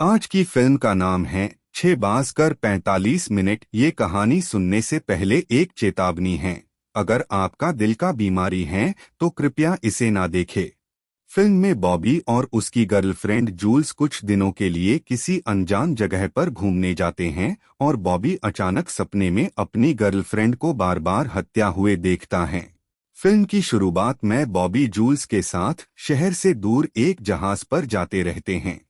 आज की फिल्म का नाम है 6:45। ये कहानी सुनने से पहले एक चेतावनी है। अगर आपका दिल का बीमारी है तो कृपया इसे ना देखें। फिल्म में बॉबी और उसकी गर्लफ्रेंड जूल्स कुछ दिनों के लिए किसी अनजान जगह पर घूमने जाते हैं और बॉबी अचानक सपने में अपनी गर्लफ्रेंड को बार बार हत्या हुए देखता है। फिल्म की शुरुआत में बॉबी जूल्स के साथ शहर से दूर एक जहाज पर जाते रहते हैं।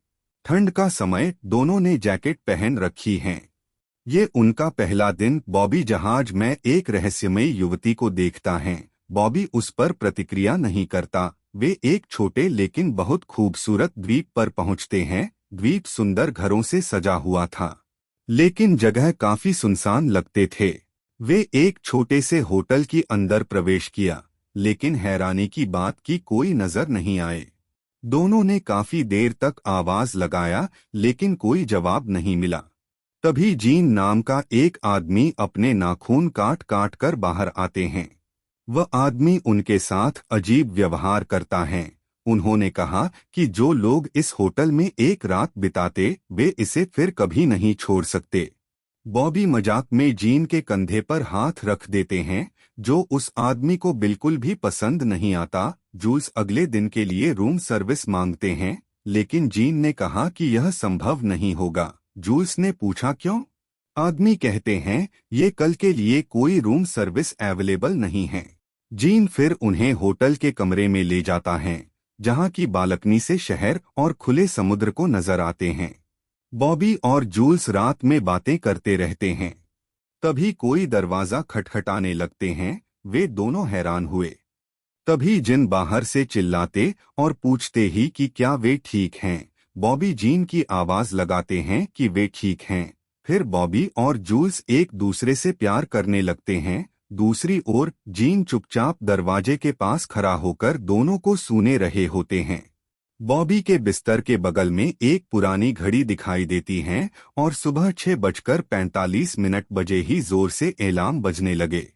ठंड का समय, दोनों ने जैकेट पहन रखी हैं। ये उनका पहला दिन। बॉबी जहाज में एक रहस्यमयी युवती को देखता है। बॉबी उस पर प्रतिक्रिया नहीं करता। वे एक छोटे लेकिन बहुत खूबसूरत द्वीप पर पहुंचते हैं। द्वीप सुंदर घरों से सजा हुआ था, लेकिन जगह काफी सुनसान लगते थे। वे एक छोटे से होटल की अंदर प्रवेश किया, लेकिन हैरानी की बात की कोई नजर नहीं आए। दोनों ने काफी देर तक आवाज लगाया, लेकिन कोई जवाब नहीं मिला। तभी जीन नाम का एक आदमी अपने नाखून काट काट कर बाहर आते हैं। वह आदमी उनके साथ अजीब व्यवहार करता है। उन्होंने कहा कि जो लोग इस होटल में एक रात बिताते, वे इसे फिर कभी नहीं छोड़ सकते। बॉबी मजाक में जीन के कंधे पर हाथ रख देते हैं, जो उस आदमी को बिल्कुल भी पसंद नहीं आता। जूल्स अगले दिन के लिए रूम सर्विस मांगते हैं, लेकिन जीन ने कहा कि यह संभव नहीं होगा। जूल्स ने पूछा क्यों? आदमी कहते हैं, ये कल के लिए कोई रूम सर्विस अवेलेबल नहीं है। जीन फिर उन्हें होटल के कमरे में ले जाता है, जहां की बालकनी से शहर और खुले समुद्र को नजर आते हैं। बॉबी और जूल्स रात में बातें करते रहते हैं। तभी कोई दरवाजा खटखटाने लगते हैं। वे दोनों हैरान हुए। तभी जिन बाहर से चिल्लाते और पूछते ही कि क्या वे ठीक हैं। बॉबी जीन की आवाज लगाते हैं कि वे ठीक हैं। फिर बॉबी और जूल्स एक दूसरे से प्यार करने लगते हैं। दूसरी ओर जीन चुपचाप दरवाजे के पास खड़ा होकर दोनों को सूने रहे होते हैं। बॉबी के बिस्तर के बगल में एक पुरानी घड़ी दिखाई देती है और सुबह 6:45 बजे ही जोर से एलार्म बजने लगे।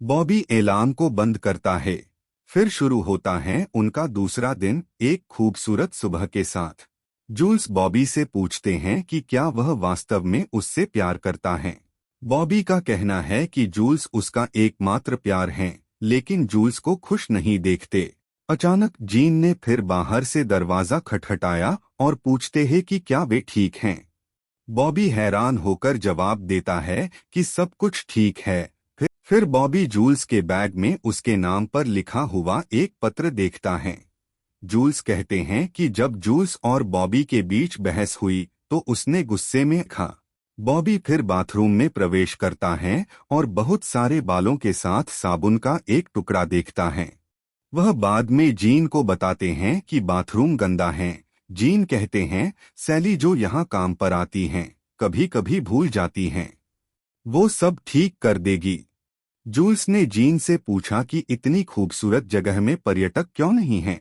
बॉबी एलार्म को बंद करता है। फिर शुरू होता है उनका दूसरा दिन, एक खूबसूरत सुबह के साथ। जूल्स बॉबी से पूछते हैं कि क्या वह वास्तव में उससे प्यार करता है। बॉबी का कहना है कि जूल्स उसका एकमात्र प्यार है, लेकिन जूल्स को खुश नहीं देखते। अचानक जीन ने फिर बाहर से दरवाजा खटखटाया और पूछते हैं कि क्या वे ठीक हैं। बॉबी हैरान होकर जवाब देता है कि सब कुछ ठीक है। फिर बॉबी जूल्स के बैग में उसके नाम पर लिखा हुआ एक पत्र देखता है। जूल्स कहते हैं कि जब जूल्स और बॉबी के बीच बहस हुई तो उसने गुस्से में कहा। बॉबी फिर बाथरूम में प्रवेश करता है और बहुत सारे बालों के साथ साबुन का एक टुकड़ा देखता है। वह बाद में जीन को बताते हैं कि बाथरूम गंदा है। जीन कहते हैं, सैली जो यहाँ काम पर आती हैं, कभी कभी भूल जाती हैं। वो सब ठीक कर देगी। जूल्स ने जीन से पूछा कि इतनी खूबसूरत जगह में पर्यटक क्यों नहीं हैं।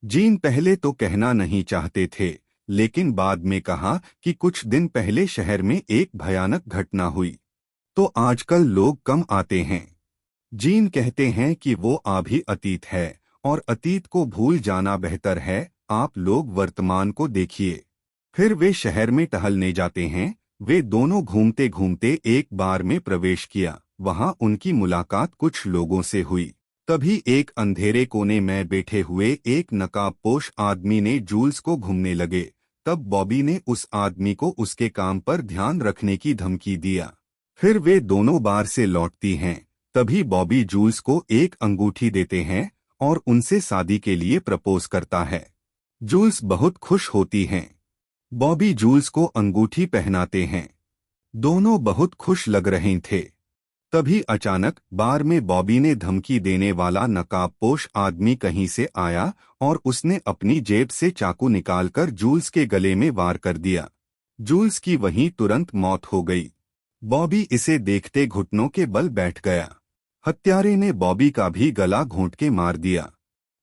जीन पहले तो कहना नहीं चाहते थे, लेकिन बाद में कहा कि कुछ दिन पहले शहर में एक भयानक घटना हुई, तो आजकल लोग कम आते हैं। जीन कहते हैं कि वो अभी अतीत है और अतीत को भूल जाना बेहतर है। आप लोग वर्तमान को देखिए। फिर वे शहर में टहलने जाते हैं। वे दोनों घूमते घूमते एक बार में प्रवेश किया। वहां उनकी मुलाकात कुछ लोगों से हुई। तभी एक अंधेरे कोने में बैठे हुए एक नकाबपोश आदमी ने जूल्स को घूमने लगे। तब बॉबी ने उस आदमी को उसके काम पर ध्यान रखने की धमकी दिया। फिर वे दोनों बार से लौटती हैं। तभी बॉबी जूल्स को एक अंगूठी देते हैं और उनसे शादी के लिए प्रपोज करता है। जूल्स बहुत खुश होती हैं। बॉबी जूल्स को अंगूठी पहनाते हैं। दोनों बहुत खुश लग रहे थे। तभी अचानक बार में बॉबी ने धमकी देने वाला नकाबपोश आदमी कहीं से आया और उसने अपनी जेब से चाकू निकालकर जूल्स के गले में वार कर दिया। जूल्स की वहीं तुरंत मौत हो गई। बॉबी इसे देखते घुटनों के बल बैठ गया। हत्यारे ने बॉबी का भी गला घोंट के मार दिया।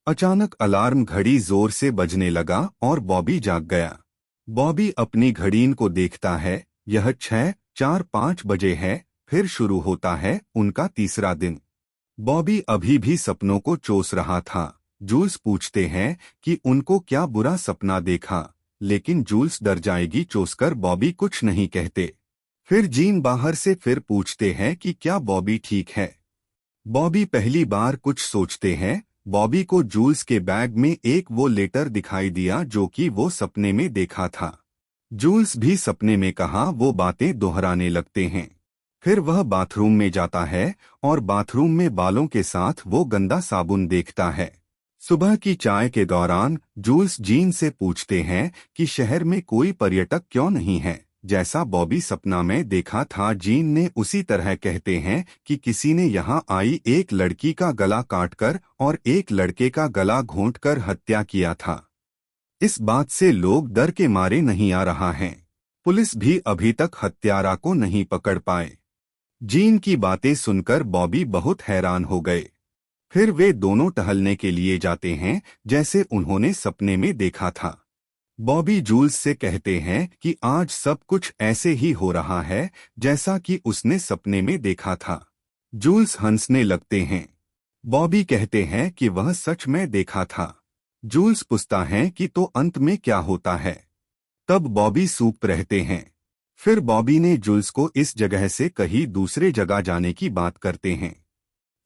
अचानक अलार्म घड़ी जोर से बजने लगा और बॉबी जाग गया। बॉबी अपनी घड़ीन को देखता है। यह 6:45 बजे है। फिर शुरू होता है उनका तीसरा दिन। बॉबी अभी भी सपनों को चोस रहा था। जूल्स पूछते हैं कि उनको क्या बुरा सपना देखा। लेकिन जूल्स डर जाएगी चोसकर बॉबी कुछ नहीं कहते। फिर जीन बाहर से फिर पूछते हैं कि क्या बॉबी ठीक है। बॉबी पहली बार कुछ सोचते हैं। बॉबी को जूल्स के बैग में एक वो लेटर दिखाई दिया जो कि वो सपने में देखा था। जूल्स भी सपने में कहा वो बातें दोहराने लगते हैं। फिर वह बाथरूम में जाता है और बाथरूम में बालों के साथ वो गंदा साबुन देखता है। सुबह की चाय के दौरान जूल्स जीन से पूछते हैं कि शहर में कोई पर्यटक क्यों नहीं है, जैसा बॉबी सपना में देखा था। जीन ने उसी तरह कहते हैं कि किसी ने यहाँ आई एक लड़की का गला काटकर और एक लड़के का गला घोंटकर हत्या किया था। इस बात से लोग डर के मारे नहीं आ रहा हैं। पुलिस भी अभी तक हत्यारा को नहीं पकड़ पाए। जीन की बातें सुनकर बॉबी बहुत हैरान हो गए। फिर वे दोनों टहलने के लिए जाते हैं जैसे उन्होंने सपने में देखा था। बॉबी जूल्स से कहते हैं कि आज सब कुछ ऐसे ही हो रहा है जैसा कि उसने सपने में देखा था। जूल्स हंसने लगते हैं। बॉबी कहते हैं कि वह सच में देखा था। जूल्स पूछता है कि तो अंत में क्या होता है। तब बॉबी चुप रहते हैं। फिर बॉबी ने जूल्स को इस जगह से कहीं दूसरे जगह जाने की बात करते हैं,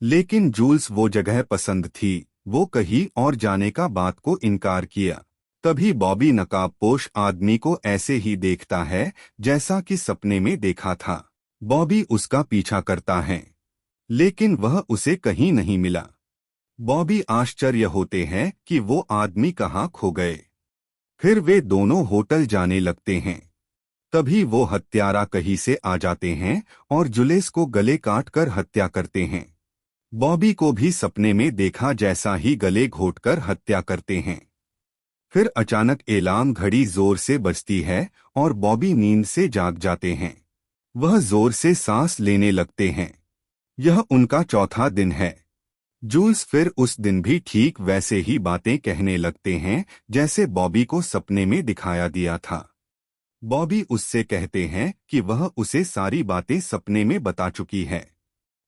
लेकिन जूल्स वो जगह पसंद थी, वो कहीं और जाने का बात को इनकार किया। तभी बॉबी नकाबपोश आदमी को ऐसे ही देखता है जैसा कि सपने में देखा था। बॉबी उसका पीछा करता है, लेकिन वह उसे कहीं नहीं मिला। बॉबी आश्चर्य होते हैं कि वो आदमी कहाँ खो गए। फिर वे दोनों होटल जाने लगते हैं। तभी वो हत्यारा कहीं से आ जाते हैं और जुलेस को गले काटकर हत्या करते हैं। बॉबी को भी सपने में देखा जैसा ही गले घोंटकर हत्या करते हैं। फिर अचानक अलार्म घड़ी जोर से बजती है और बॉबी नींद से जाग जाते हैं। वह जोर से सांस लेने लगते हैं। यह उनका चौथा दिन है। जूल्स फिर उस दिन भी ठीक वैसे ही बातें कहने लगते हैं जैसे बॉबी को सपने में दिखाया दिया था। बॉबी उससे कहते हैं कि वह उसे सारी बातें सपने में बता चुकी है।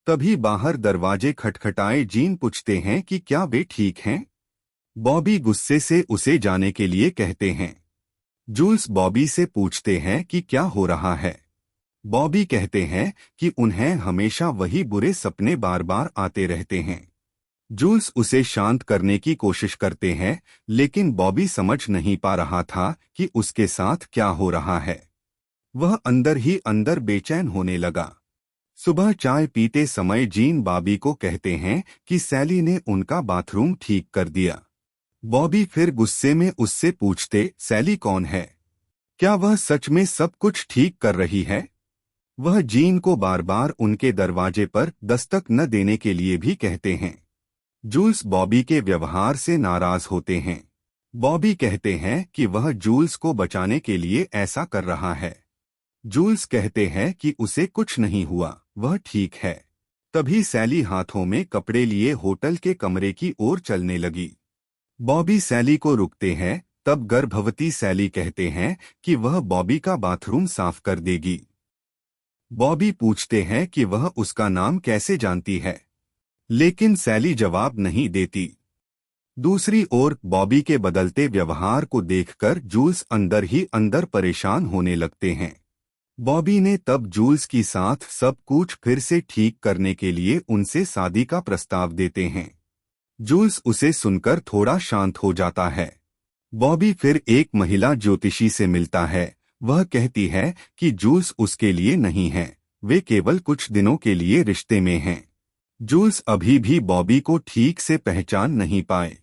तभी बाहर दरवाजे खटखटाए। जीन पूछते हैं कि क्या वे ठीक हैं। बॉबी गुस्से से उसे जाने के लिए कहते हैं। जूल्स बॉबी से पूछते हैं कि क्या हो रहा है। बॉबी कहते हैं कि उन्हें हमेशा वही बुरे सपने बार बार आते रहते हैं। जूल्स उसे शांत करने की कोशिश करते हैं, लेकिन बॉबी समझ नहीं पा रहा था कि उसके साथ क्या हो रहा है। वह अंदर ही अंदर बेचैन होने लगा। सुबह चाय पीते समय जीन बॉबी को कहते हैं कि सैली ने उनका बाथरूम ठीक कर दिया। बॉबी फिर गुस्से में उससे पूछते, सैली कौन है? क्या वह सच में सब कुछ ठीक कर रही है? वह जीन को बार बार उनके दरवाजे पर दस्तक न देने के लिए भी कहते हैं। जूल्स बॉबी के व्यवहार से नाराज होते हैं। बॉबी कहते हैं कि वह जूल्स को बचाने के लिए ऐसा कर रहा है। जूल्स कहते हैं कि उसे कुछ नहीं हुआ, वह ठीक है। तभी सैली हाथों में कपड़े लिए होटल के कमरे की ओर चलने लगी। बॉबी सैली को रुकते हैं। तब गर्भवती सैली कहते हैं कि वह बॉबी का बाथरूम साफ कर देगी। बॉबी पूछते हैं कि वह उसका नाम कैसे जानती है, लेकिन सैली जवाब नहीं देती। दूसरी ओर बॉबी के बदलते व्यवहार को देखकर जूल्स अंदर ही अंदर परेशान होने लगते हैं। बॉबी ने तब जूल्स की साथ सब कुछ फिर से ठीक करने के लिए उनसे शादी का प्रस्ताव देते हैं। जूल्स उसे सुनकर थोड़ा शांत हो जाता है। बॉबी फिर एक महिला ज्योतिषी से मिलता है। वह कहती है कि जूल्स उसके लिए नहीं है, वे केवल कुछ दिनों के लिए रिश्ते में हैं। जूल्स अभी भी बॉबी को ठीक से पहचान नहीं पाए,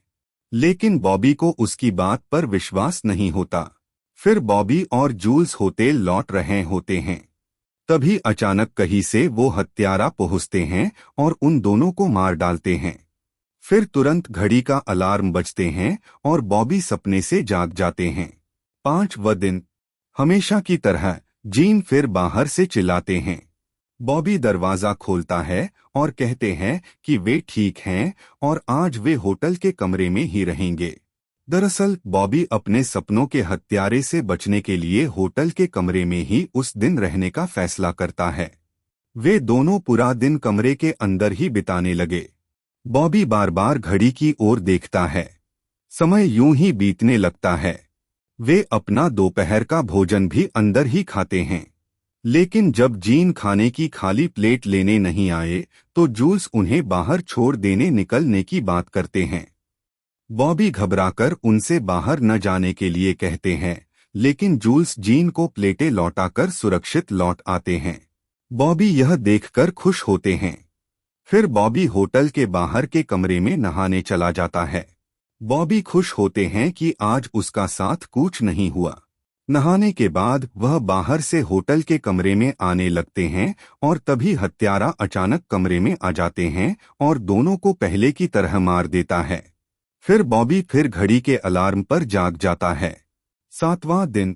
लेकिन बॉबी को उसकी बात पर विश्वास नहीं होता। फिर बॉबी और जूल्स होटल लौट रहे होते हैं। तभी अचानक कहीं से वो हत्यारा पहुंचते हैं और उन दोनों को मार डालते हैं। फिर तुरंत घड़ी का अलार्म बजते हैं और बॉबी सपने से जाग जाते हैं। 5वां दिन। हमेशा की तरह जीन फिर बाहर से चिल्लाते हैं। बॉबी दरवाजा खोलता है और कहते हैं कि वे ठीक हैं और आज वे होटल के कमरे में ही रहेंगे। दरअसल बॉबी अपने सपनों के हत्यारे से बचने के लिए होटल के कमरे में ही उस दिन रहने का फैसला करता है। वे दोनों पूरा दिन कमरे के अंदर ही बिताने लगे। बॉबी बार बार घड़ी की ओर देखता है। समय यूं ही बीतने लगता है। वे अपना दोपहर का भोजन भी अंदर ही खाते हैं। लेकिन जब जीन खाने की खाली प्लेट लेने नहीं आए तो जूल्स उन्हें बाहर छोड़ देने निकलने की बात करते हैं। बॉबी घबराकर उनसे बाहर न जाने के लिए कहते हैं, लेकिन जूल्स जीन को प्लेटें लौटाकर सुरक्षित लौट आते हैं। बॉबी यह देखकर खुश होते हैं। फिर बॉबी होटल के बाहर के कमरे में नहाने चला जाता है। बॉबी खुश होते हैं कि आज उसका साथ कूच नहीं हुआ। नहाने के बाद वह बाहर से होटल के कमरे में आने लगते हैं और तभी हत्यारा अचानक कमरे में आ जाते हैं और दोनों को पहले की तरह मार देता है। फिर बॉबी फिर घड़ी के अलार्म पर जाग जाता है। 7वां दिन।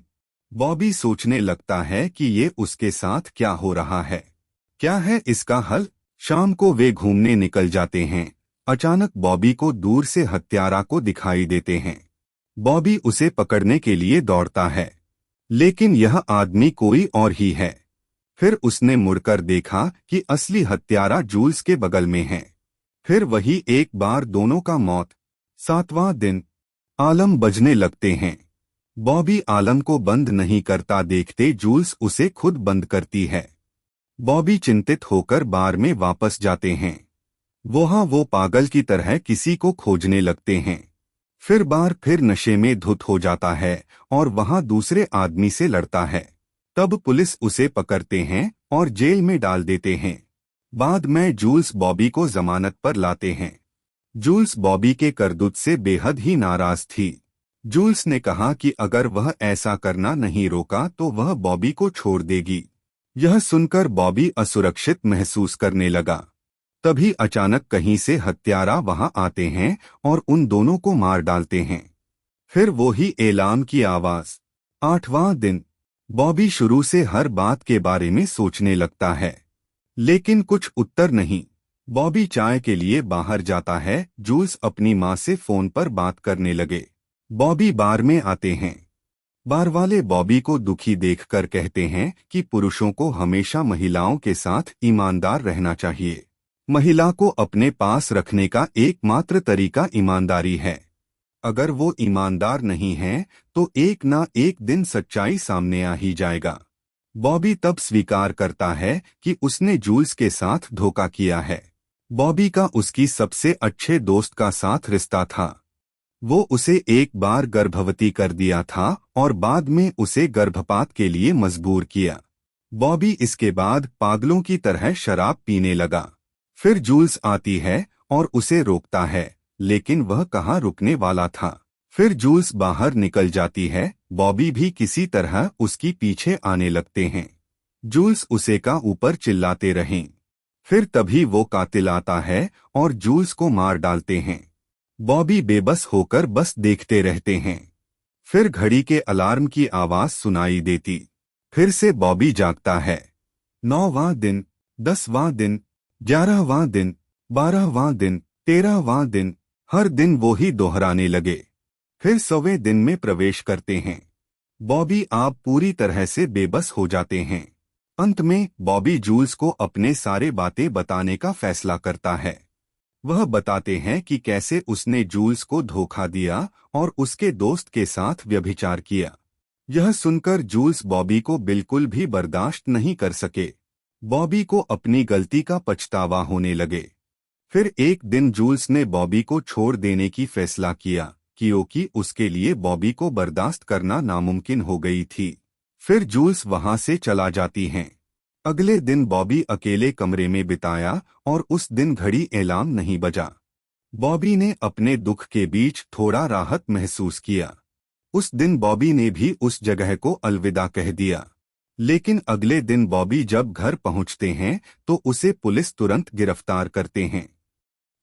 बॉबी सोचने लगता है कि ये उसके साथ क्या हो रहा है। क्या है इसका हल? शाम को वे घूमने निकल जाते हैं। अचानक बॉबी को दूर से हत्यारा को दिखाई देते हैं। बॉबी उसे पकड़ने के लिए दौड़ता है, लेकिन यह आदमी कोई और ही है। फिर उसने मुड़कर देखा कि असली हत्यारा जूल्स के बगल में है। फिर वही एक बार दोनों का मौत। 7वां दिन। आलम बजने लगते हैं। बॉबी आलम को बंद नहीं करता देखते जूल्स उसे खुद बंद करती है। बॉबी चिंतित होकर बार में वापस जाते हैं। वो पागल की तरह किसी को खोजने लगते हैं। फिर बार फिर नशे में धुत हो जाता है और वहां दूसरे आदमी से लड़ता है। तब पुलिस उसे पकड़ते हैं और जेल में डाल देते हैं। बाद में जूल्स बॉबी को जमानत पर लाते हैं। जूल्स बॉबी के करतूत से बेहद ही नाराज थी। जूल्स ने कहा कि अगर वह ऐसा करना नहीं रोका तो वह बॉबी को छोड़ देगी। यह सुनकर बॉबी असुरक्षित महसूस करने लगा। तभी अचानक कहीं से हत्यारा वहां आते हैं और उन दोनों को मार डालते हैं। फिर वो ही एलार्म की आवाज। 8वां दिन। बॉबी शुरू से हर बात के बारे में सोचने लगता है, लेकिन कुछ उत्तर नहीं। बॉबी चाय के लिए बाहर जाता है। जूल्स अपनी माँ से फोन पर बात करने लगे। बॉबी बार में आते हैं। बार वाले बॉबी को दुखी देखकर कहते हैं कि पुरुषों को हमेशा महिलाओं के साथ ईमानदार रहना चाहिए। महिला को अपने पास रखने का एकमात्र तरीका ईमानदारी है। अगर वो ईमानदार नहीं है तो एक ना एक दिन सच्चाई सामने आ ही जाएगा। बॉबी तब स्वीकार करता है कि उसने जूल्स के साथ धोखा किया है। बॉबी का उसकी सबसे अच्छे दोस्त का साथ रिश्ता था। वो उसे एक बार गर्भवती कर दिया था और बाद में उसे गर्भपात के लिए मजबूर किया। बॉबी इसके बाद पागलों की तरह शराब पीने लगा। फिर जूल्स आती है और उसे रोकता है, लेकिन वह कहाँ रुकने वाला था। फिर जूल्स बाहर निकल जाती है। बॉबी भी किसी तरह उसकी पीछे आने लगते हैं। जूल्स उसे का ऊपर चिल्लाते रहें। फिर तभी वो कातिल आता है और जूल्स को मार डालते हैं। बॉबी बेबस होकर बस देखते रहते हैं। फिर घड़ी के अलार्म की आवाज सुनाई देती। फिर से बॉबी जागता है। 9वां दिन, 10वां दिन, 11वां दिन, 12वां दिन, 13वां दिन, हर दिन वो ही दोहराने लगे। फिर 100वें दिन में प्रवेश करते हैं। बॉबी आप पूरी तरह से बेबस हो जाते हैं। अंत में बॉबी जूल्स को अपने सारे बातें बताने का फैसला करता है। वह बताते हैं कि कैसे उसने जूल्स को धोखा दिया और उसके दोस्त के साथ व्यभिचार किया। यह सुनकर जूल्स बॉबी को बिल्कुल भी बर्दाश्त नहीं कर सके। बॉबी को अपनी गलती का पछतावा होने लगे। फिर एक दिन जूल्स ने बॉबी को छोड़ देने की फैसला किया, क्योंकि उसके लिए बॉबी को बर्दाश्त करना नामुमकिन हो गई थी। फिर जूल्स वहां से चला जाती हैं। अगले दिन बॉबी अकेले कमरे में बिताया और उस दिन घड़ी अलार्म नहीं बजा। बॉबी ने अपने दुख के बीच थोड़ा राहत महसूस किया। उस दिन बॉबी ने भी उस जगह को अलविदा कह दिया। लेकिन अगले दिन बॉबी जब घर पहुंचते हैं तो उसे पुलिस तुरंत गिरफ्तार करते हैं।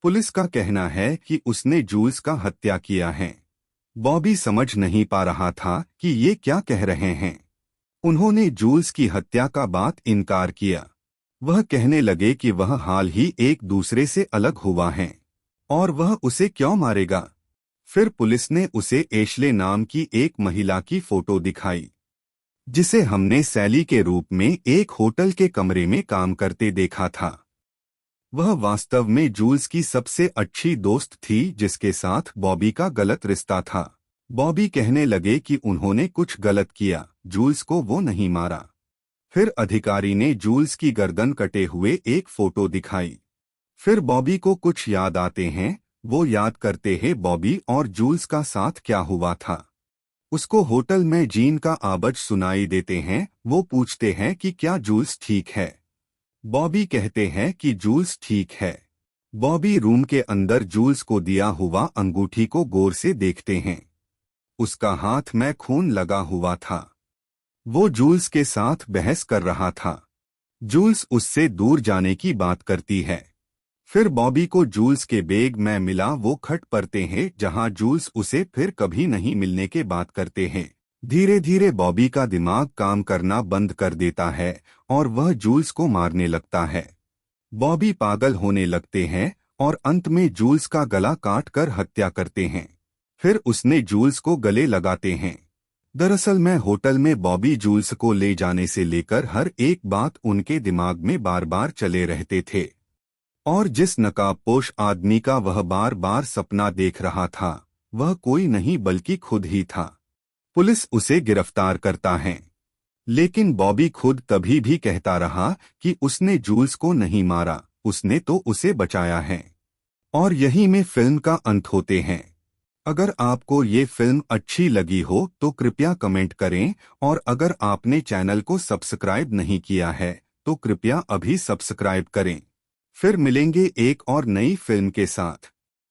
पुलिस का कहना है कि उसने जूल्स का हत्या किया है। बॉबी समझ नहीं पा रहा था कि ये क्या कह रहे हैं। उन्होंने जूल्स की हत्या का बात इनकार किया। वह कहने लगे कि वह हाल ही एक दूसरे से अलग हुआ है और वह उसे क्यों मारेगा। फिर पुलिस ने उसे एशले नाम की एक महिला की फोटो दिखाई, जिसे हमने सैली के रूप में एक होटल के कमरे में काम करते देखा था। वह वास्तव में जूल्स की सबसे अच्छी दोस्त थी जिसके साथ बॉबी का गलत रिश्ता था। बॉबी कहने लगे कि उन्होंने कुछ गलत किया, जूल्स को वो नहीं मारा। फिर अधिकारी ने जूल्स की गर्दन कटे हुए एक फोटो दिखाई। फिर बॉबी को कुछ याद आते हैं। वो याद करते हैं बॉबी और जूल्स का साथ क्या हुआ था। उसको होटल में जीन का आवाज सुनाई देते हैं। वो पूछते हैं कि क्या जूल्स ठीक है। बॉबी कहते हैं कि जूल्स ठीक है। बॉबी रूम के अंदर जूल्स को दिया हुआ अंगूठी को गौर से देखते हैं। उसका हाथ में खून लगा हुआ था। वो जूल्स के साथ बहस कर रहा था। जूल्स उससे दूर जाने की बात करती है। फिर बॉबी को जूल्स के बैग में मिला वो खट पड़ते हैं जहां जूल्स उसे फिर कभी नहीं मिलने के बात करते हैं। धीरे धीरे बॉबी का दिमाग काम करना बंद कर देता है और वह जूल्स को मारने लगता है। बॉबी पागल होने लगते हैं और अंत में जूल्स का गला काट कर हत्या करते हैं। फिर उसने जूल्स को गले लगाते हैं। दरअसल मैं होटल में बॉबी जूल्स को ले जाने से लेकर हर एक बात उनके दिमाग में बार बार चले रहते थे और जिस नकाबपोश आदमी का वह बार बार सपना देख रहा था वह कोई नहीं बल्कि खुद ही था। पुलिस उसे गिरफ्तार करता है, लेकिन बॉबी खुद तभी भी कहता रहा कि उसने जूल्स को नहीं मारा, उसने तो उसे बचाया है। और यही में फिल्म का अंत होते हैं। अगर आपको ये फिल्म अच्छी लगी हो तो कृपया कमेंट करें और अगर आपने चैनल को सब्सक्राइब नहीं किया है तो कृपया अभी सब्सक्राइब करें। फिर मिलेंगे एक और नई फिल्म के साथ।